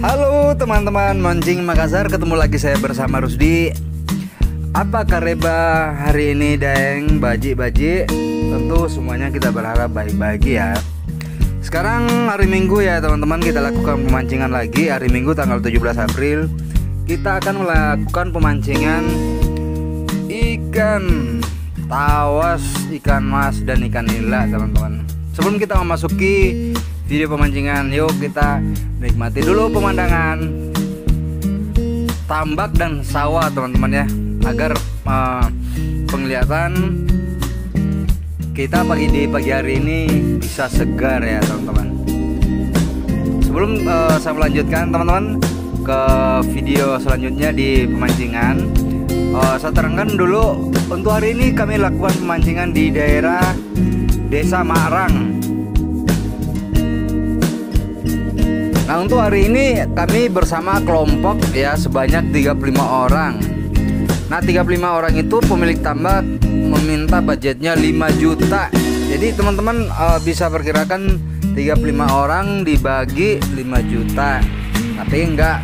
Halo teman-teman Mancing Makassar, ketemu lagi saya bersama Rusdi. Apa kareba hari ini Daeng baji-baji? Tentu semuanya kita berharap baik-baik ya. Sekarang hari Minggu ya teman-teman, kita lakukan pemancingan lagi. Hari Minggu tanggal 17 April kita akan melakukan pemancingan ikan tawas, ikan mas, dan ikan nila teman-teman. Sebelum kita memasuki video pemancingan, yuk kita nikmati dulu pemandangan tambak dan sawah teman-teman ya, agar penglihatan kita di pagi hari ini bisa segar ya teman-teman. Sebelum saya melanjutkan teman-teman ke video selanjutnya di pemancingan, saya terangkan dulu untuk hari ini kami lakukan pemancingan di daerah Desa Marang. Nah, untuk hari ini kami bersama kelompok ya sebanyak 35 orang. Nah, 35 orang itu pemilik tambak meminta budgetnya 5 juta. Jadi teman-teman bisa perkirakan 35 orang dibagi 5 juta. Tapi enggak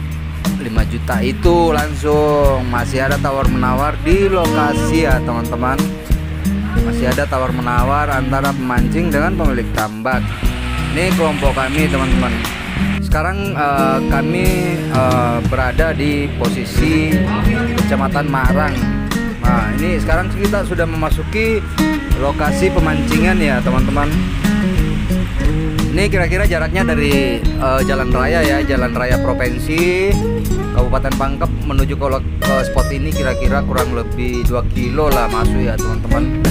5 juta itu langsung, masih ada tawar-menawar di lokasi ya teman-teman. Masih ada tawar-menawar antara pemancing dengan pemilik tambak. Ini kelompok kami teman-teman. Sekarang kami berada di posisi Kecamatan Marang. Nah, ini sekarang kita sudah memasuki lokasi pemancingan ya teman-teman. Ini kira-kira jaraknya dari jalan raya ya, jalan raya provinsi Kabupaten Pangkep menuju ke spot ini kira-kira kurang lebih 2 kilo lah masuk ya teman-teman.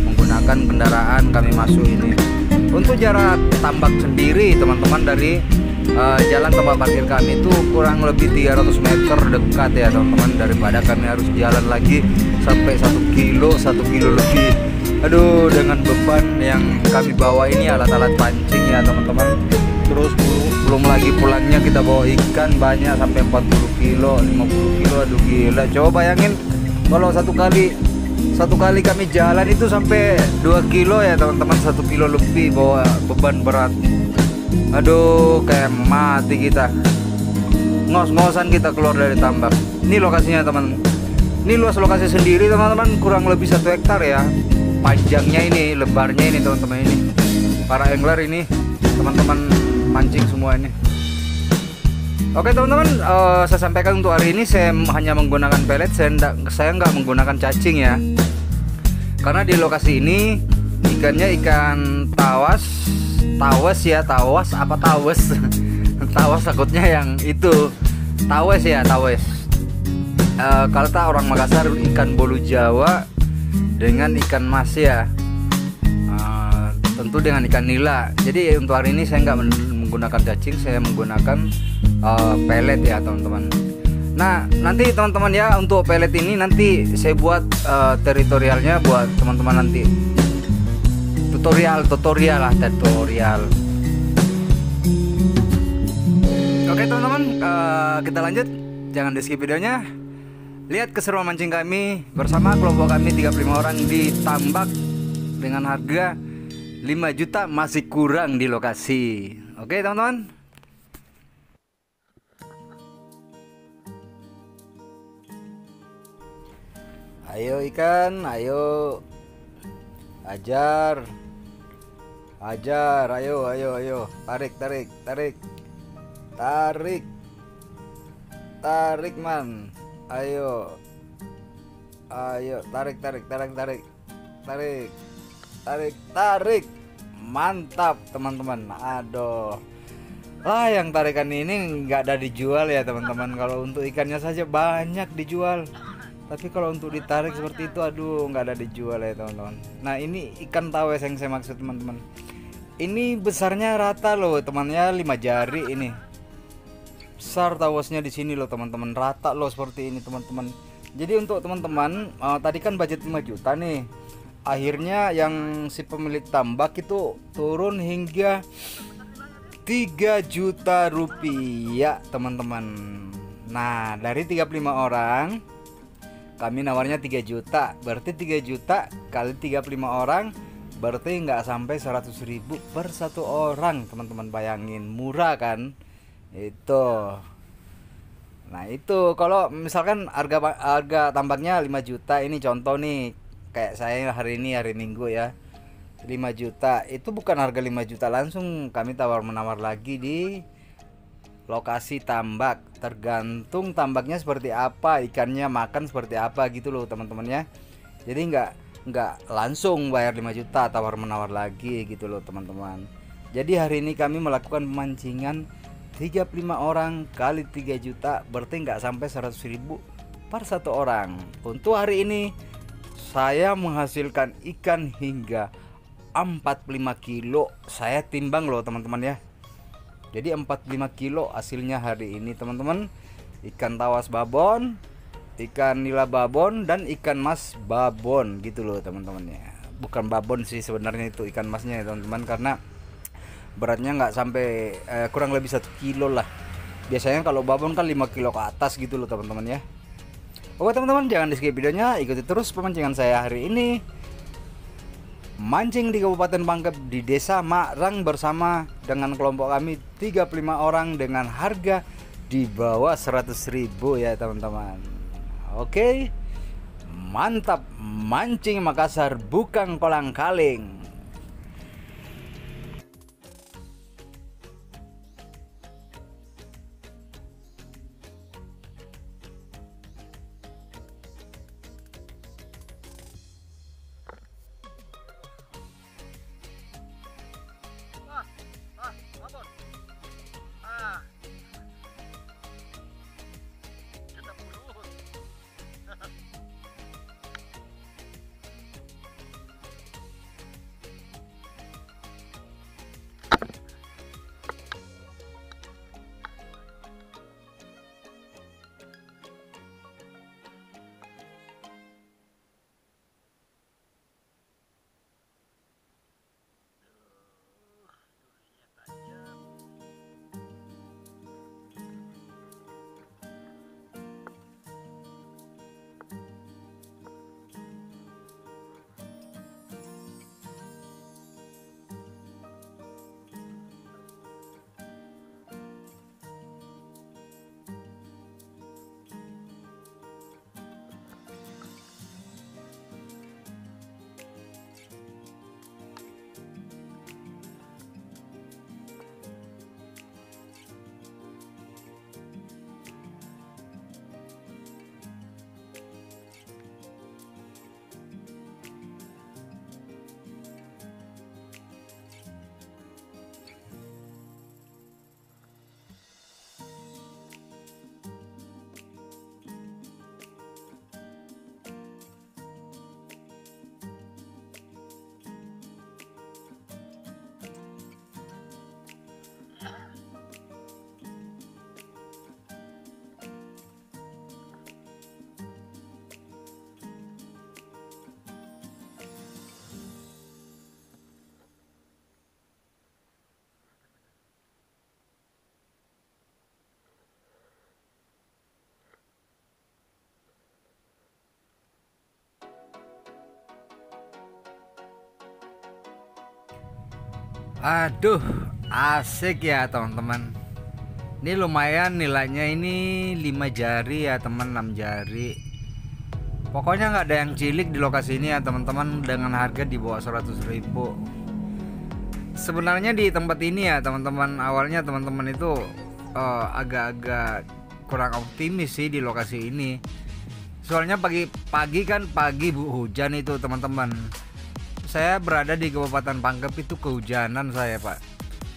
Menggunakan kendaraan kami masuk ini. Untuk jarak tambak sendiri teman-teman dari jalan tempat parkir kami itu kurang lebih 300 meter dekat ya teman-teman, daripada kami harus jalan lagi sampai 1 kilo lebih. Aduh, dengan beban yang kami bawa ini, alat-alat pancing ya teman-teman. Terus belum lagi pulangnya kita bawa ikan banyak sampai 40 kilo, 50 kilo. Aduh gila, coba bayangin kalau satu kali kami jalan itu sampai 2 kilo ya teman-teman, 1 kilo lebih bawa beban berat. Aduh, kayak mati kita. Ngos-ngosan kita keluar dari tambak. Ini lokasinya teman. Ini luas lokasi sendiri teman-teman, kurang lebih 1 hektar ya. Panjangnya ini, lebarnya ini teman-teman ini. Para angler ini, teman-teman mancing semua ini. Oke teman-teman, saya sampaikan untuk hari ini saya hanya menggunakan pelet, saya nggak menggunakan cacing ya. Karena di lokasi ini ikannya ikan tawas ya, tawas apa tawes tawas takutnya yang itu tawes ya, tawes. Kalau tak orang Makassar ikan bolu Jawa dengan ikan mas ya, tentu dengan ikan nila. Jadi untuk hari ini saya nggak menggunakan cacing, saya menggunakan pelet ya teman-teman. Nah nanti teman-teman ya, untuk pelet ini nanti saya buat teritorialnya buat teman-teman nanti. Tutorial. Oke teman-teman, kita lanjut. Jangan di skip videonya. Lihat keseruan mancing kami bersama kelompok kami 35 orang di tambak dengan harga 5 juta masih kurang di lokasi. Oke teman-teman. Ayo ikan, ayo. Ajar, ayo. Tarik man. Ayo, tarik. Mantap teman-teman. Aduh. Yang tarikan ini nggak ada dijual ya teman-teman. Kalau untuk ikannya saja banyak dijual. Tapi kalau untuk ditarik seperti itu, aduh, nggak ada dijual ya teman-teman. Nah ini ikan tawes yang saya maksud teman-teman. Ini besarnya rata loh teman ya, 5 jari ini. Besar tawasnya di sini loh teman-teman, rata loh seperti ini teman-teman. Jadi untuk teman-teman, tadi kan budget 5 juta nih. Akhirnya yang si pemilik tambak itu turun hingga 3 juta rupiah teman-teman. Nah dari 35 orang kami nawarnya 3 juta, berarti 3 juta kali 35 orang berarti nggak sampai 100.000 per satu orang teman-teman. Bayangin, murah kan? Itu Nah itu kalau misalkan harga tambaknya 5 juta, ini contoh nih, kayak saya hari ini hari Minggu ya, 5 juta itu bukan harga 5 juta langsung, kami tawar menawar lagi di lokasi tambak, tergantung tambaknya seperti apa, ikannya makan seperti apa gitu loh teman-teman ya. Jadi nggak langsung bayar 5 juta tawar menawar lagi gitu loh teman-teman. Jadi hari ini kami melakukan pemancingan 35 orang kali 3 juta, berarti nggak sampai 100 ribu per satu orang. Untuk hari ini saya menghasilkan ikan hingga 45 kilo. Saya timbang loh teman-teman ya. Jadi 45 kilo hasilnya hari ini teman-teman. Ikan tawas babon, ikan nila babon, dan ikan mas babon gitu loh teman-teman ya. Bukan babon sih sebenarnya, itu ikan masnya ya teman-teman, karena beratnya nggak sampai kurang lebih 1 kilo lah. Biasanya kalau babon kan 5 kilo ke atas gitu loh teman-teman ya. Oke teman-teman, jangan di skip videonya, ikuti terus pemancingan saya hari ini. Mancing di Kabupaten Pangkep di Desa Makrang bersama dengan kelompok kami 35 orang dengan harga di bawah 100 ribu ya teman-teman. Oke, mantap, mancing Makassar bukan kolang kaling. Aduh, asik ya teman-teman. Ini lumayan nilainya, ini 5 jari ya teman, 6 jari. Pokoknya nggak ada yang cilik di lokasi ini ya teman-teman, dengan harga di bawah 100 ribu. Sebenarnya di tempat ini ya teman-teman, awalnya teman-teman itu agak-agak kurang optimis sih di lokasi ini. Soalnya pagi kan hujan itu teman-teman. Saya berada di Kabupaten Pangkep itu kehujanan saya pak.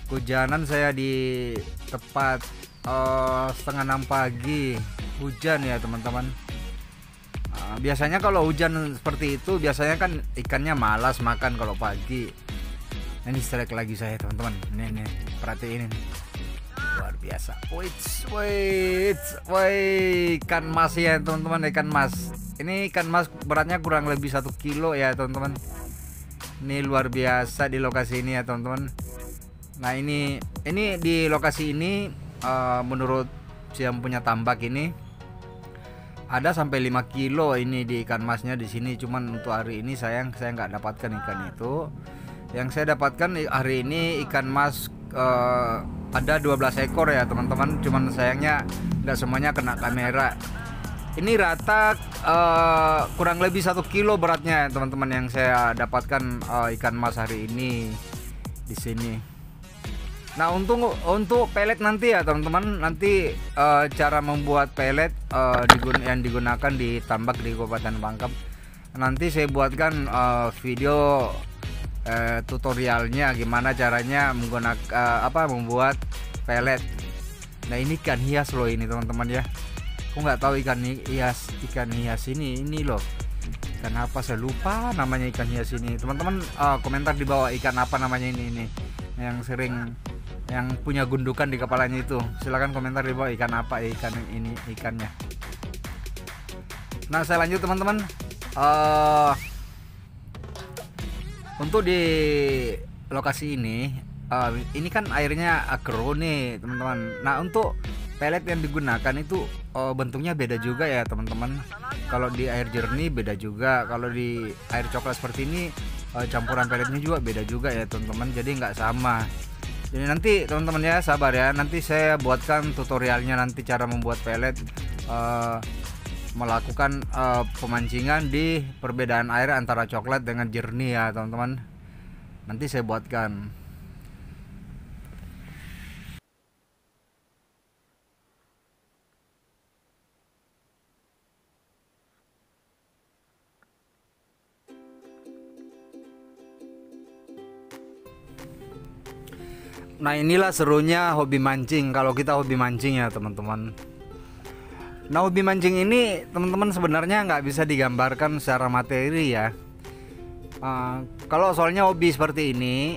Kehujanan saya di tepat 5:30 pagi hujan ya teman-teman. Biasanya kalau hujan seperti itu biasanya kan ikannya malas makan kalau pagi. Ini strike lagi saya teman-teman. Nih perhatiin ini. Luar biasa. Wait, ikan mas ya teman-teman, ikan mas. Ini ikan mas beratnya kurang lebih 1 kilo ya teman-teman. Ini luar biasa di lokasi ini ya teman-teman. Nah ini di lokasi ini menurut yang punya tambak ini ada sampai 5 kilo ini di ikan masnya di sini. Cuman untuk hari ini saya nggak dapatkan ikan itu. Yang saya dapatkan hari ini ikan mas ada 12 ekor ya teman-teman, cuman sayangnya nggak semuanya kena kamera. Ini rata kurang lebih 1 kilo beratnya teman-teman yang saya dapatkan ikan mas hari ini di sini. Nah untuk pelet nanti ya teman-teman, nanti cara membuat pelet yang digunakan di tambak di Kabupaten Pangkep, nanti saya buatkan video tutorialnya gimana caranya menggunakan membuat pelet. Nah ini ikan hias loh ini teman-teman ya. Aku nggak tahu ikan hias ini loh. Ikan apa saya lupa namanya ikan hias ini. Teman-teman komentar di bawah ikan apa namanya ini yang sering yang punya gundukan di kepalanya itu. Silahkan komentar di bawah ikan apa ikan ini ikannya. Nah saya lanjut teman-teman. Untuk di lokasi ini kan airnya agro nih teman-teman. Nah untuk pelet yang digunakan itu bentuknya beda juga ya teman-teman. Kalau di air jernih beda juga, kalau di air coklat seperti ini campuran peletnya juga beda juga ya teman-teman. Jadi nggak sama. Jadi nanti teman-teman ya sabar ya, nanti saya buatkan tutorialnya nanti cara membuat pelet, melakukan pemancingan di perbedaan air antara coklat dengan jernih ya teman-teman. Nanti saya buatkan. Nah inilah serunya hobi mancing kalau kita hobi mancing ya teman-teman. Nah hobi mancing ini teman-teman sebenarnya nggak bisa digambarkan secara materi ya. Kalau soalnya hobi seperti ini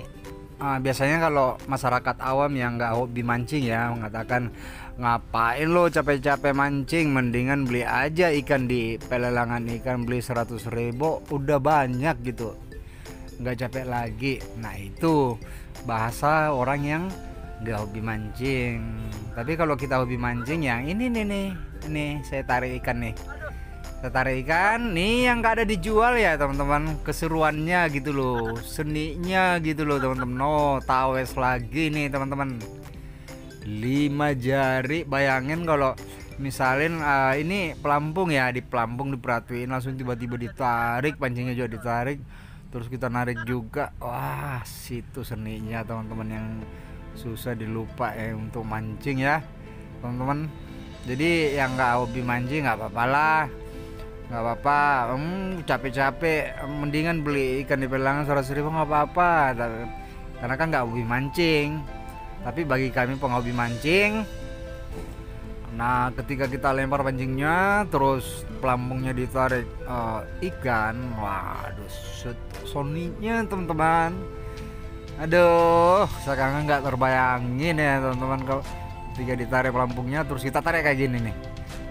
biasanya kalau masyarakat awam yang nggak hobi mancing ya mengatakan, ngapain lo capek-capek mancing, mendingan beli aja ikan di pelelangan ikan, beli 100.000 udah banyak gitu, nggak capek lagi. Nah itu bahasa orang yang nggak hobi mancing. Tapi kalau kita hobi mancing yang ini nih saya tarik ikan nih, yang gak ada dijual ya teman-teman. Keseruannya gitu loh, seninya gitu loh teman-teman. Oh tawes lagi nih teman-teman, 5 jari. Bayangin kalau misalin ini pelampung ya, di pelampung diperhatiin langsung tiba-tiba ditarik, pancingnya juga ditarik, terus kita narik juga. Wah situ seninya teman-teman yang susah dilupa untuk mancing ya teman-teman. Jadi yang nggak hobi mancing nggak apa-apa lah, nggak apa-apa. Capek-capek mendingan beli ikan di pelelangan 100.000 nggak apa-apa, karena kan nggak hobi mancing. Tapi bagi kami penghobi mancing, nah ketika kita lempar pancingnya terus pelampungnya ditarik ikan, waduh soninya teman-teman. Aduh sekarang nggak terbayangin ya teman-teman kalau ketika ditarik pelampungnya terus kita tarik kayak gini nih,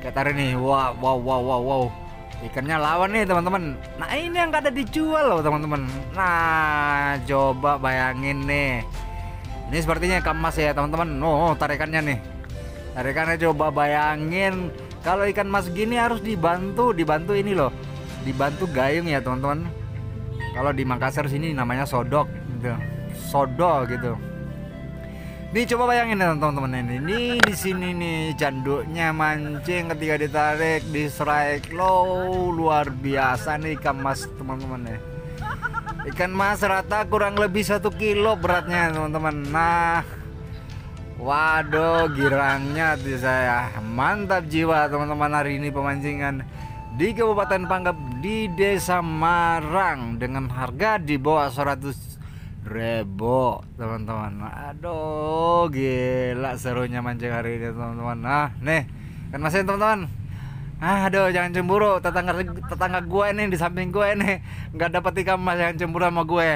kayak tarik nih. Wow, ikannya lawan nih teman-teman. Nah ini yang nggak ada dijual loh teman-teman. Nah coba bayangin nih, ini sepertinya ikan mas ya teman-teman. Tarikannya nih, tarikannya coba bayangin. Kalau ikan mas gini harus dibantu ini loh, dibantu gayung ya teman-teman. Kalau di Makassar sini namanya sodok gitu, sodo gitu. Nih coba bayangin ya teman-teman, ini di sini nih canduknya mancing, ketika ditarik di strike low, luar biasa nih ikan mas teman-teman ya. Ikan mas rata kurang lebih 1 kilo beratnya teman-teman. Nah waduh girangnya di saya, mantap jiwa teman-teman. Hari ini pemancingan di Kabupaten Pangkep di Desa Marang dengan harga di bawah 100.000 teman-teman. Aduh gila serunya mancing hari ini teman-teman. Nah nih kan masih teman-teman. Aduh jangan cemburu, tetangga gue nih di samping gue nih nggak dapat ikan mas, jangan cemburu sama gue.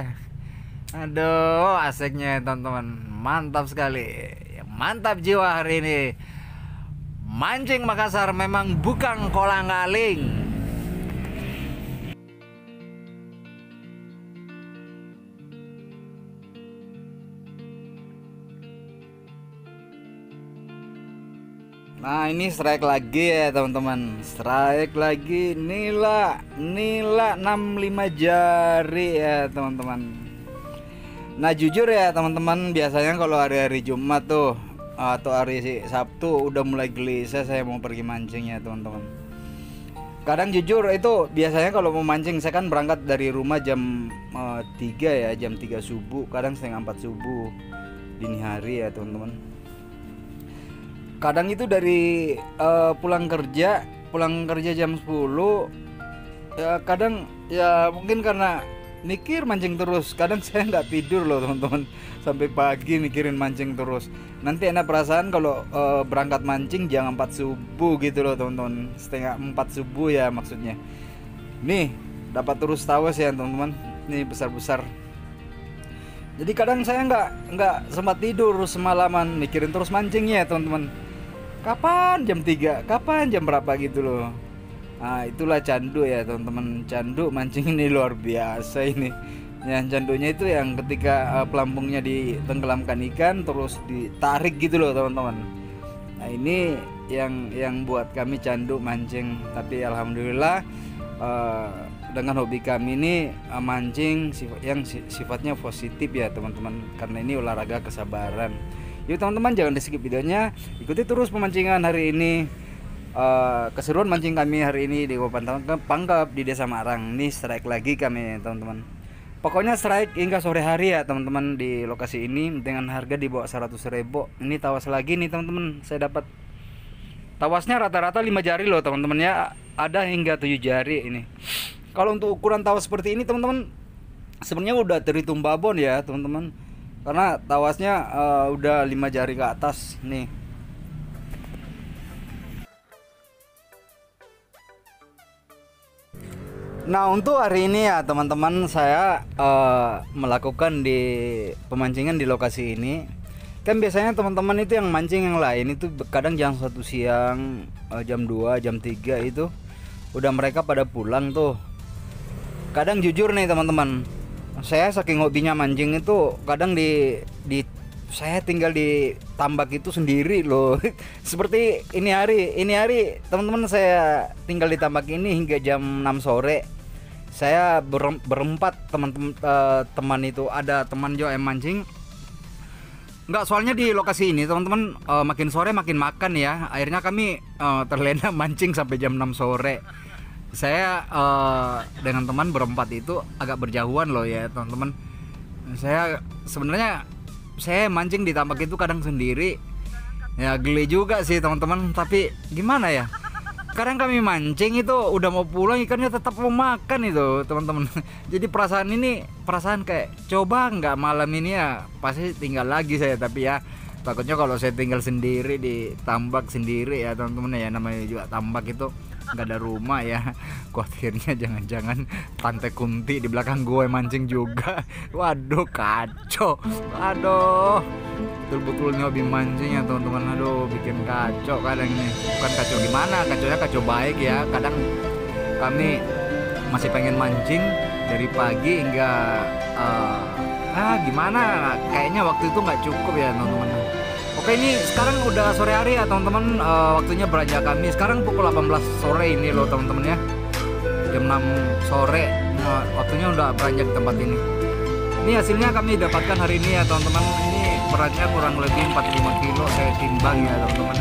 Aduh asiknya teman-teman, mantap sekali, mantap jiwa hari ini. Mancing Makassar memang bukan kolang-kaling. Nah ini strike lagi ya teman-teman, strike lagi. Nila 65 jari ya teman-teman. Nah jujur ya teman-teman, biasanya kalau hari-hari Jumat tuh atau hari Sabtu udah mulai gelisah saya mau pergi mancing ya teman-teman. Kadang jujur itu biasanya kalau mau mancing saya kan berangkat dari rumah jam 3 ya, jam 3 subuh, kadang setengah 4 subuh dini hari ya teman-teman. Kadang itu dari pulang kerja jam 10 ya, kadang ya mungkin karena mikir mancing terus, kadang saya nggak tidur loh teman-teman, sampai pagi mikirin mancing terus. Nanti enak perasaan kalau berangkat mancing jam 4 subuh gitu loh teman-teman, setengah 4 subuh ya maksudnya. Nih dapat terus tawas ya teman-teman, nih besar-besar. Jadi kadang saya nggak sempat tidur semalaman mikirin terus mancingnya teman-teman. Kapan jam 3, kapan jam berapa gitu loh. Nah itulah candu ya teman-teman, candu mancing ini luar biasa ini. Yang candunya itu yang ketika pelampungnya ditenggelamkan ikan terus ditarik gitu loh teman-teman. Nah ini yang buat kami candu mancing. Tapi alhamdulillah dengan hobi kami ini mancing yang sifatnya positif ya teman-teman, karena ini olahraga kesabaran. Yuk teman-teman jangan di skip videonya, ikuti terus pemancingan hari ini. Keseruan mancing kami hari ini di Kabupaten Pangkep di Desa Marang. Ini strike lagi kami teman-teman. Pokoknya strike hingga sore hari ya teman-teman di lokasi ini dengan harga di bawah 100.000. Ini tawas lagi nih teman-teman. Saya dapat tawasnya rata-rata 5 jari loh teman-teman ya. Ada hingga 7 jari ini. Kalau untuk ukuran tawas seperti ini teman-teman, sebenarnya udah terhitung babon ya teman-teman. Karena tawasnya udah 5 jari ke atas nih. Nah untuk hari ini ya teman-teman, saya melakukan di pemancingan di lokasi ini. Kan biasanya teman-teman itu yang mancing yang lain itu kadang jam 1 siang, jam 2, jam 3 itu udah mereka pada pulang tuh. Kadang jujur nih teman-teman, saya saking hobinya mancing itu kadang saya tinggal di tambak itu sendiri loh. Seperti ini hari teman-teman saya tinggal di tambak ini hingga jam 6 sore. Saya berempat teman itu, ada teman juga yang mancing. Enggak, soalnya di lokasi ini teman-teman makin sore makin makan ya. Akhirnya kami terlena mancing sampai jam 6 sore. Saya dengan teman berempat itu agak berjauhan loh ya teman-teman. Saya sebenarnya mancing di tambak itu kadang sendiri. Ya geli juga sih teman-teman, tapi gimana ya? Kadang kami mancing itu udah mau pulang ikannya tetap mau makan itu teman-teman. Jadi perasaan kayak coba nggak malam ini ya pasti tinggal lagi saya, tapi ya takutnya kalau saya tinggal sendiri di tambak sendiri ya teman-teman ya, namanya juga tambak itu nggak ada rumah ya. Khawatirnya jangan-jangan Tante Kunti di belakang gue mancing juga. Waduh kacau, aduh betul-betul hobi mancing ya teman-teman. Aduh bikin kacau kadang ini, bukan kacau gimana, kacaunya kacau baik ya. Kadang kami masih pengen mancing dari pagi hingga gimana, kayaknya waktu itu nggak cukup ya teman-teman. Oke, ini sekarang udah sore hari ya teman-teman, waktunya beranjak kami. Sekarang pukul 18 sore ini loh teman-teman ya, jam 6 sore. Waktunya udah beranjak di tempat ini. Ini hasilnya kami dapatkan hari ini ya teman-teman. Ini beratnya kurang lebih 45 kilo saya timbang ya teman-teman.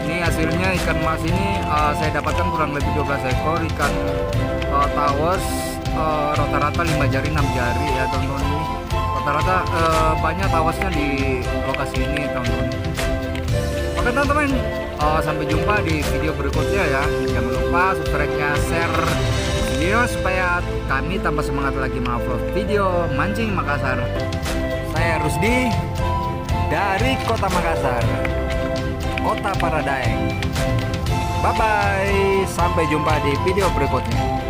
Ini hasilnya ikan mas ini saya dapatkan kurang lebih 12 ekor ikan tawas, rata-rata 5 jari 6 jari ya teman-teman. Rata-rata banyak tawasnya di lokasi ini teman-teman. Oke teman-teman, sampai jumpa di video berikutnya ya. Jangan lupa subscribe-nya, share video supaya kami tambah semangat lagi mengupload video mancing Makassar. Saya Rusdi dari Kota Makassar, Kota Paradaeng. Bye bye, sampai jumpa di video berikutnya.